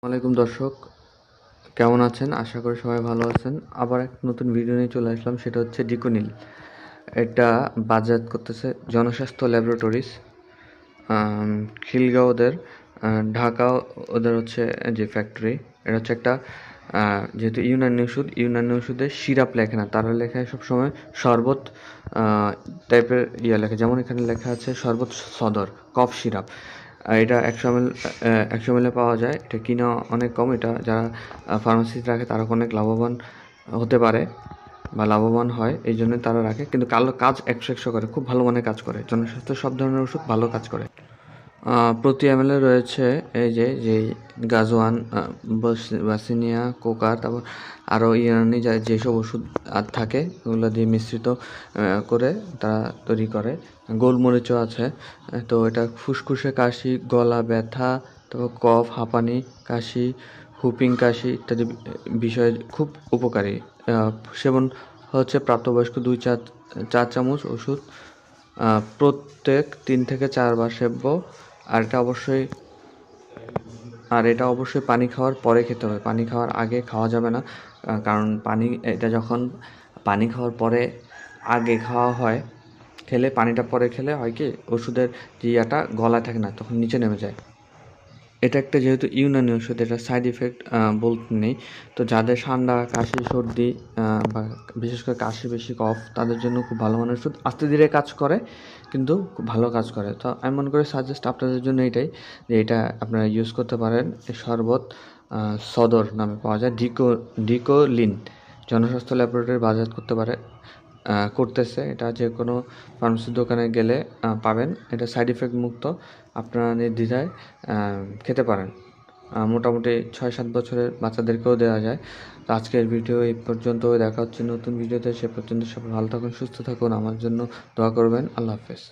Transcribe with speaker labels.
Speaker 1: ওয়ালাইকুম দর্শক, কেমন আছেন? আশা করি সবাই ভালো আছেন। আবার এক নতুন ভিডিও নিয়ে চলে আসলাম, সেটা হচ্ছে ডিকোনিল। এটা বাজারজাত করতেছে জনস্বাস্থ্য ল্যাবরেটরিজ, খিলগাঁও ওদের, ঢাকা ওদের হচ্ছে যে ফ্যাক্টরি। এটা হচ্ছে একটা যেহেতু ইউনানি ওষুধের সিরাপ লেখে না, তারা লেখায় সবসময় শরবত টাইপের লেখে। যেমন এখানে লেখা আছে শরবত সদর কফ সিরাপ। এটা 100 ml পাওয়া যায়। এটা কিনা অনেক কম। এটা যারা ফার্মাসিতে রাখে তারা অনেক লাভবান হতে পারে বা লাভবান হয়, এই জন্য তারা রাখে। কিন্তু কাজ 100 করে, খুব ভালো মানের কাজ করে। জনস্বাস্থ্য সব ধরনের ওষুধ ভালো কাজ করে। প্রতি এমএলএ রয়েছে এই যে গাজোয়ান, বাসিনিয়া, কোকার, তারপর আরও ইরানি যেসব ওষুধ আর থাকে ওগুলো দিয়ে মিশ্রিত করে তারা তৈরি করে। গোলমরিচও আছে। তো এটা ফুসফুসে কাশি, গলা ব্যথা, তারপর কফ, হাঁপানি, কাশি, হুপিং কাশি ইত্যাদি বিষয়ে খুব উপকারী। সেবন হচ্ছে প্রাপ্তবয়স্ক 2-4 চামচ ওষুধ প্রত্যেক 3 থেকে 4 বার সেব্য। আর এটা অবশ্যই পানি খাওয়ার পরে খেতে হবে। পানি খাওয়ার আগে খাওয়া যাবে না। কারণ এটা যখন পানি খাওয়ার পরে আগে খাওয়া হয়, পানিটা পরে খেলে হয় কি, ওষুধের যে ইয়াটা গলায় থাকে না, তখন নিচে নেমে যায়। এটা একটা যেহেতু ইউনানি ওষুধ, এটা সাইড ইফেক্ট বলতে নেই। তো যাদের ঠান্ডা, কাশি, সর্দি বা বিশেষ করে কাশি, বেশি কফ, তাদের জন্য খুব ভালো মানের ওষুধ। আস্তে ধীরে কাজ করে, কিন্তু খুব ভালো কাজ করে। তো আমি মনে করি সাজেস্ট আপনাদের জন্য এটাই, যে এটা আপনারা ইউজ করতে পারেন। এই শরবত সদর নামে পাওয়া যায়। ডিকোলিন জনস্বাস্থ্য ল্যাবরেটরি বাজার করতেছে। এটা যে কোনো ফার্মেসির দোকানে গেলে পাবেন। এটা সাইড ইফেক্ট মুক্ত, আপনারা নির্দ্বিধায় খেতে পারেন। মোটামুটি 6-7 বছরের বাচ্চাদেরকেও দেওয়া যায়। তো আজকের ভিডিও এই পর্যন্ত। দেখা হচ্ছে নতুন ভিডিওতে। সে পর্যন্ত সবাই ভালো থাকুন, সুস্থ থাকুন। আমার জন্য দোয়া করবেন। আল্লাহ হাফেজ।